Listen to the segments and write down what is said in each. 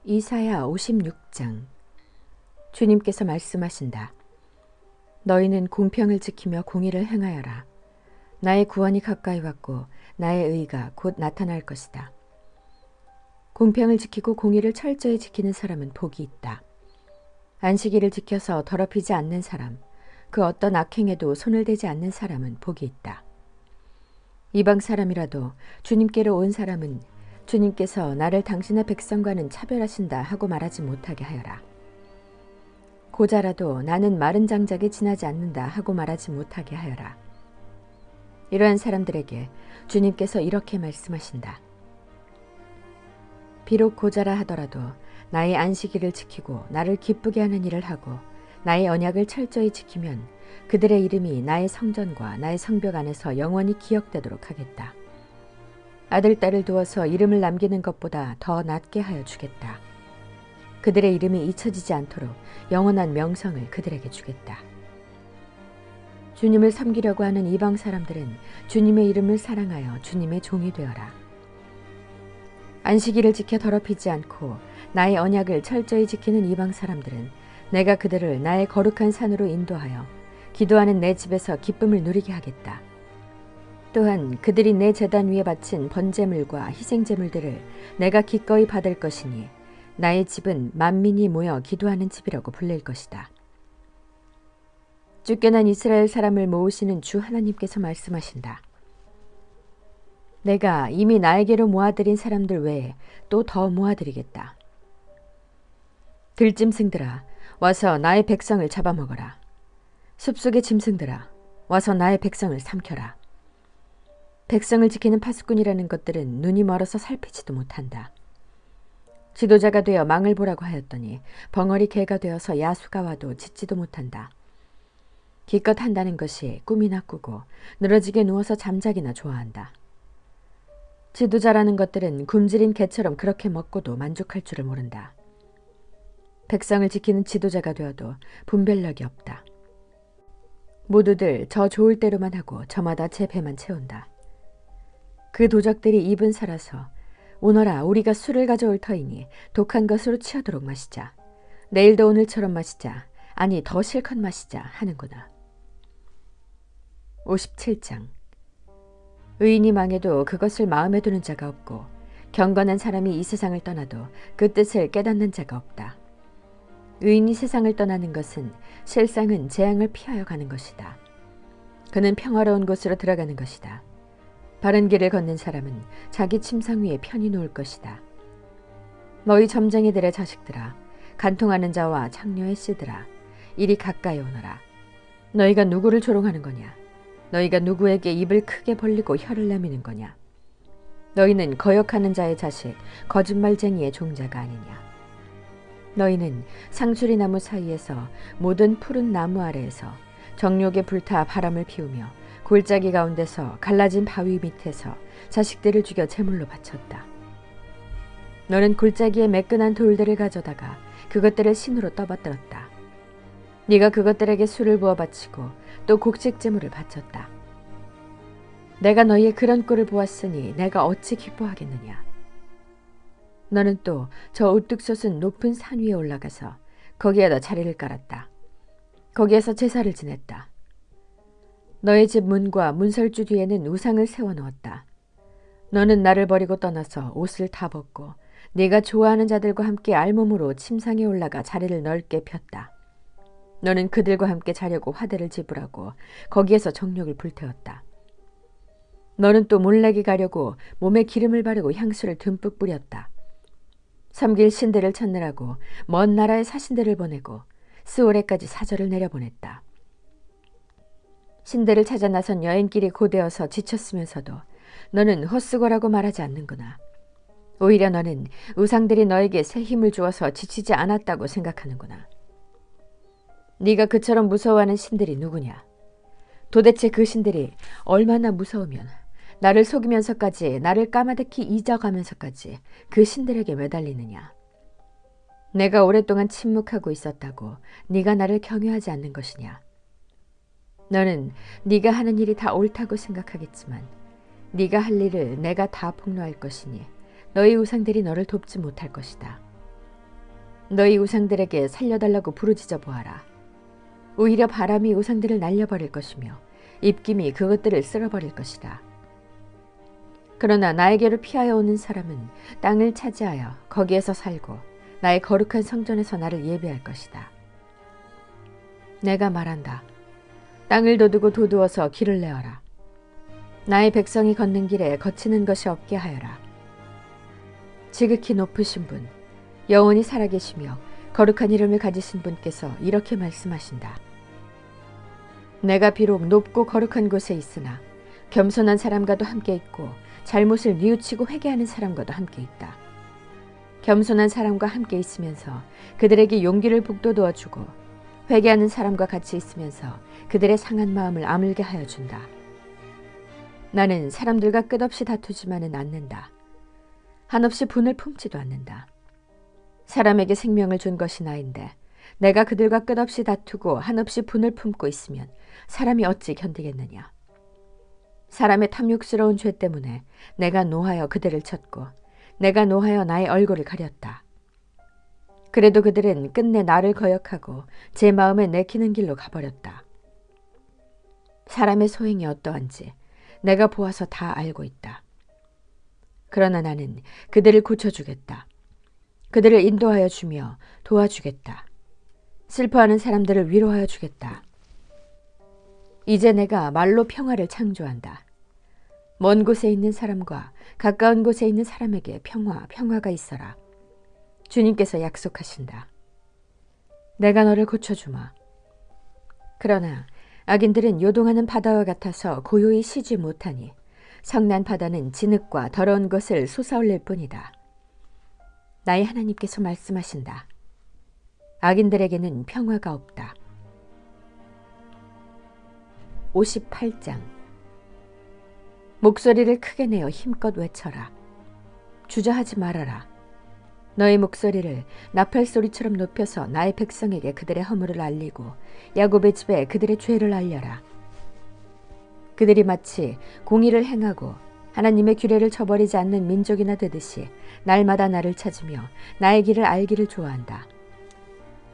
이사야 56장. 주님께서 말씀하신다. 너희는 공평을 지키며 공의를 행하여라. 나의 구원이 가까이 왔고 나의 의가 곧 나타날 것이다. 공평을 지키고 공의를 철저히 지키는 사람은 복이 있다. 안식일을 지켜서 더럽히지 않는 사람, 그 어떤 악행에도 손을 대지 않는 사람은 복이 있다. 이방 사람이라도 주님께로 온 사람은 주님께서 나를 당신의 백성과는 차별하신다 하고 말하지 못하게 하여라. 고자라도 나는 마른 장작에 지나지 않는다 하고 말하지 못하게 하여라. 이러한 사람들에게 주님께서 이렇게 말씀하신다. 비록 고자라 하더라도 나의 안식일을 지키고 나를 기쁘게 하는 일을 하고 나의 언약을 철저히 지키면 그들의 이름이 나의 성전과 나의 성벽 안에서 영원히 기억되도록 하겠다. 아들, 딸을 두어서 이름을 남기는 것보다 더 낫게 하여 주겠다. 그들의 이름이 잊혀지지 않도록 영원한 명성을 그들에게 주겠다. 주님을 섬기려고 하는 이방 사람들은 주님의 이름을 사랑하여 주님의 종이 되어라. 안식일을 지켜 더럽히지 않고 나의 언약을 철저히 지키는 이방 사람들은 내가 그들을 나의 거룩한 산으로 인도하여 기도하는 내 집에서 기쁨을 누리게 하겠다. 또한 그들이 내 제단 위에 바친 번제물과 희생제물들을 내가 기꺼이 받을 것이니 나의 집은 만민이 모여 기도하는 집이라고 불릴 것이다. 쫓겨난 이스라엘 사람을 모으시는 주 하나님께서 말씀하신다. 내가 이미 나에게로 모아들인 사람들 외에 또 더 모아드리겠다. 들짐승들아, 와서 나의 백성을 잡아먹어라. 숲속의 짐승들아, 와서 나의 백성을 삼켜라. 백성을 지키는 파수꾼이라는 것들은 눈이 멀어서 살피지도 못한다. 지도자가 되어 망을 보라고 하였더니 벙어리 개가 되어서 야수가 와도 짖지도 못한다. 기껏 한다는 것이 꿈이나 꾸고 늘어지게 누워서 잠자기나 좋아한다. 지도자라는 것들은 굶주린 개처럼 그렇게 먹고도 만족할 줄을 모른다. 백성을 지키는 지도자가 되어도 분별력이 없다. 모두들 저 좋을 대로만 하고 저마다 제 배만 채운다. 그 도적들이 입은 살아서 오너라 우리가 술을 가져올 터이니 독한 것으로 취하도록 마시자. 내일도 오늘처럼 마시자. 아니 더 실컷 마시자 하는구나. 57장. 의인이 망해도 그것을 마음에 두는 자가 없고 경건한 사람이 이 세상을 떠나도 그 뜻을 깨닫는 자가 없다. 의인이 세상을 떠나는 것은 실상은 재앙을 피하여 가는 것이다. 그는 평화로운 곳으로 들어가는 것이다. 바른 길을 걷는 사람은 자기 침상 위에 편히 놓을 것이다. 너희 점쟁이들의 자식들아, 간통하는 자와 창녀의 씨들아, 이리 가까이 오너라. 너희가 누구를 조롱하는 거냐? 너희가 누구에게 입을 크게 벌리고 혀를 내미는 거냐? 너희는 거역하는 자의 자식, 거짓말쟁이의 종자가 아니냐? 너희는 상수리 나무 사이에서 모든 푸른 나무 아래에서 정욕에 불타 바람을 피우며 골짜기 가운데서 갈라진 바위 밑에서 자식들을 죽여 제물로 바쳤다. 너는 골짜기에 매끈한 돌들을 가져다가 그것들을 신으로 떠받들었다. 네가 그것들에게 술을 부어 바치고 또 곡식 제물을 바쳤다. 내가 너희의 그런 꼴을 보았으니 내가 어찌 기뻐하겠느냐. 너는 또 저 우뚝 솟은 높은 산 위에 올라가서 거기에다 자리를 깔았다. 거기에서 제사를 지냈다. 너의 집 문과 문설주 뒤에는 우상을 세워놓았다. 너는 나를 버리고 떠나서 옷을 다 벗고 네가 좋아하는 자들과 함께 알몸으로 침상에 올라가 자리를 넓게 폈다. 너는 그들과 함께 자려고 화대를 지불하고 거기에서 정욕을 불태웠다. 너는 또 몰래기 가려고 몸에 기름을 바르고 향수를 듬뿍 뿌렸다. 섬길 신들을 찾느라고 먼 나라의 사신들을 보내고 스오레까지 사절을 내려보냈다. 신들을 찾아 나선 여행길이 고되어서 지쳤으면서도 너는 헛수고라고 말하지 않는구나. 오히려 너는 우상들이 너에게 새 힘을 주어서 지치지 않았다고 생각하는구나. 네가 그처럼 무서워하는 신들이 누구냐? 도대체 그 신들이 얼마나 무서우면 나를 속이면서까지 나를 까마득히 잊어가면서까지 그 신들에게 매달리느냐? 내가 오랫동안 침묵하고 있었다고 네가 나를 경외하지 않는 것이냐? 너는 네가 하는 일이 다 옳다고 생각하겠지만 네가 할 일을 내가 다 폭로할 것이니 너희 우상들이 너를 돕지 못할 것이다. 너희 우상들에게 살려달라고 부르짖어 보아라. 오히려 바람이 우상들을 날려버릴 것이며 입김이 그것들을 쓸어버릴 것이다. 그러나 나에게로 피하여 오는 사람은 땅을 차지하여 거기에서 살고 나의 거룩한 성전에서 나를 예배할 것이다. 내가 말한다. 땅을 도두고 도두어서 길을 내어라. 나의 백성이 걷는 길에 거치는 것이 없게 하여라. 지극히 높으신 분, 영원히 살아계시며 거룩한 이름을 가지신 분께서 이렇게 말씀하신다. 내가 비록 높고 거룩한 곳에 있으나 겸손한 사람과도 함께 있고 잘못을 뉘우치고 회개하는 사람과도 함께 있다. 겸손한 사람과 함께 있으면서 그들에게 용기를 북돋워 주고 회개하는 사람과 같이 있으면서 그들의 상한 마음을 아물게 하여 준다. 나는 사람들과 끝없이 다투지만은 않는다. 한없이 분을 품지도 않는다. 사람에게 생명을 준 것이 나인데 내가 그들과 끝없이 다투고 한없이 분을 품고 있으면 사람이 어찌 견디겠느냐. 사람의 탐욕스러운 죄 때문에 내가 노하여 그들을 쳤고 내가 노하여 나의 얼굴을 가렸다. 그래도 그들은 끝내 나를 거역하고 제 마음에 내키는 길로 가버렸다. 사람의 소행이 어떠한지 내가 보아서 다 알고 있다. 그러나 나는 그들을 고쳐주겠다. 그들을 인도하여 주며 도와주겠다. 슬퍼하는 사람들을 위로하여 주겠다. 이제 내가 말로 평화를 창조한다. 먼 곳에 있는 사람과 가까운 곳에 있는 사람에게 평화가 있어라. 주님께서 약속하신다. 내가 너를 고쳐주마. 그러나 악인들은 요동하는 바다와 같아서 고요히 쉬지 못하니 성난 바다는 진흙과 더러운 것을 솟아올릴 뿐이다. 나의 하나님께서 말씀하신다. 악인들에게는 평화가 없다. 58장. 목소리를 크게 내어 힘껏 외쳐라. 주저하지 말아라. 너의 목소리를 나팔 소리처럼 높여서 나의 백성에게 그들의 허물을 알리고 야곱의 집에 그들의 죄를 알려라. 그들이 마치 공의를 행하고 하나님의 규례를 저버리지 않는 민족이나 되듯이 날마다 나를 찾으며 나의 길을 알기를 좋아한다.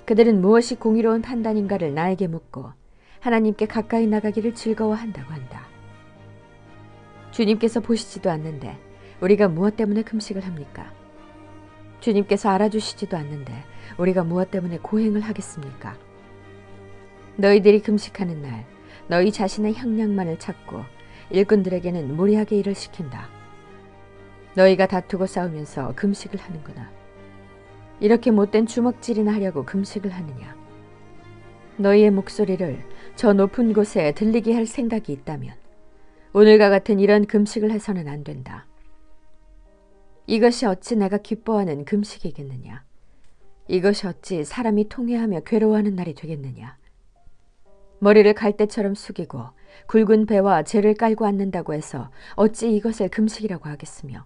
그들은 무엇이 공의로운 판단인가를 나에게 묻고 하나님께 가까이 나가기를 즐거워한다고 한다. 주님께서 보시지도 않는데 우리가 무엇 때문에 금식을 합니까? 주님께서 알아주시지도 않는데 우리가 무엇 때문에 고행을 하겠습니까? 너희들이 금식하는 날 너희 자신의 향량만을 찾고 일꾼들에게는 무리하게 일을 시킨다. 너희가 다투고 싸우면서 금식을 하는구나. 이렇게 못된 주먹질이나 하려고 금식을 하느냐? 너희의 목소리를 저 높은 곳에 들리게 할 생각이 있다면 오늘과 같은 이런 금식을 해서는 안 된다. 이것이 어찌 내가 기뻐하는 금식이겠느냐? 이것이 어찌 사람이 통회하며 괴로워하는 날이 되겠느냐? 머리를 갈대처럼 숙이고 굵은 배와 재를 깔고 앉는다고 해서 어찌 이것을 금식이라고 하겠으며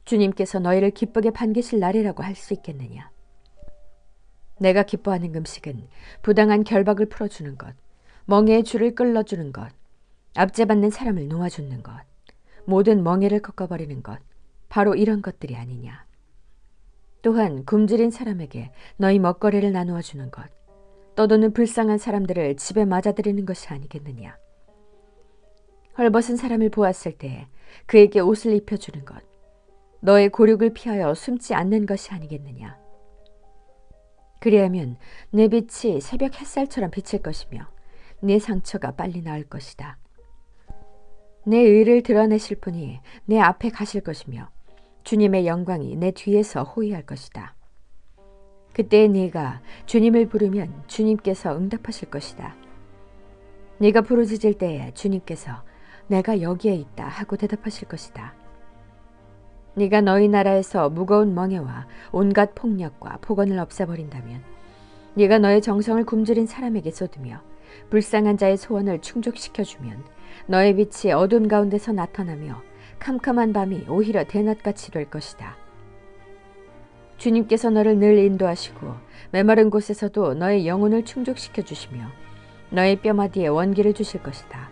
주님께서 너희를 기쁘게 반기실 날이라고 할 수 있겠느냐? 내가 기뻐하는 금식은 부당한 결박을 풀어주는 것, 멍에의 줄을 끌어주는 것, 압제받는 사람을 놓아주는 것, 모든 멍에를 꺾어버리는 것, 바로 이런 것들이 아니냐. 또한 굶주린 사람에게 너희 먹거리를 나누어 주는 것, 떠도는 불쌍한 사람들을 집에 맞아들이는 것이 아니겠느냐. 헐벗은 사람을 보았을 때에 그에게 옷을 입혀주는 것, 너의 고륙을 피하여 숨지 않는 것이 아니겠느냐. 그리하면 내 빛이 새벽 햇살처럼 비칠 것이며 내 상처가 빨리 나을 것이다. 내 의를 드러내실 분이 내 앞에 가실 것이며 주님의 영광이 내 뒤에서 호위할 것이다. 그때 네가 주님을 부르면 주님께서 응답하실 것이다. 네가 부르짖을 때에 주님께서 내가 여기에 있다 하고 대답하실 것이다. 네가 너희 나라에서 무거운 멍에와 온갖 폭력과 폭언을 없애버린다면 네가 너의 정성을 굶주린 사람에게 쏟으며 불쌍한 자의 소원을 충족시켜주면 너의 빛이 어둠 가운데서 나타나며 캄캄한 밤이 오히려 대낮같이 될 것이다. 주님께서 너를 늘 인도하시고 메마른 곳에서도 너의 영혼을 충족시켜 주시며 너의 뼈마디에 원기를 주실 것이다.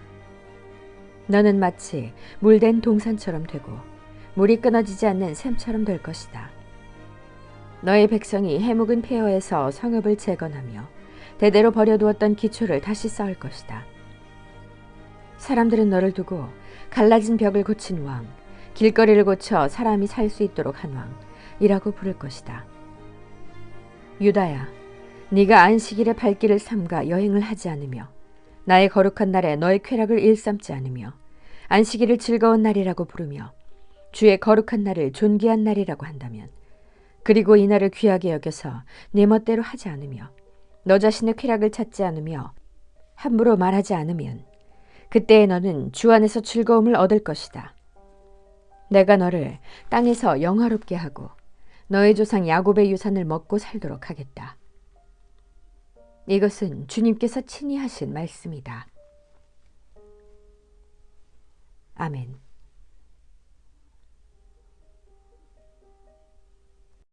너는 마치 물된 동산처럼 되고 물이 끊어지지 않는 샘처럼 될 것이다. 너의 백성이 해묵은 폐허에서 성읍을 재건하며 대대로 버려두었던 기초를 다시 쌓을 것이다. 사람들은 너를 두고 갈라진 벽을 고친 왕, 길거리를 고쳐 사람이 살 수 있도록 한 왕이라고 부를 것이다. 유다야, 네가 안식일에 발길을 삼가 여행을 하지 않으며 나의 거룩한 날에 너의 쾌락을 일삼지 않으며 안식일을 즐거운 날이라고 부르며 주의 거룩한 날을 존귀한 날이라고 한다면, 그리고 이 날을 귀하게 여겨서 네 멋대로 하지 않으며 너 자신의 쾌락을 찾지 않으며 함부로 말하지 않으면 그때에 너는 주 안에서 즐거움을 얻을 것이다. 내가 너를 땅에서 영화롭게 하고 너의 조상 야곱의 유산을 먹고 살도록 하겠다. 이것은 주님께서 친히 하신 말씀이다. 아멘.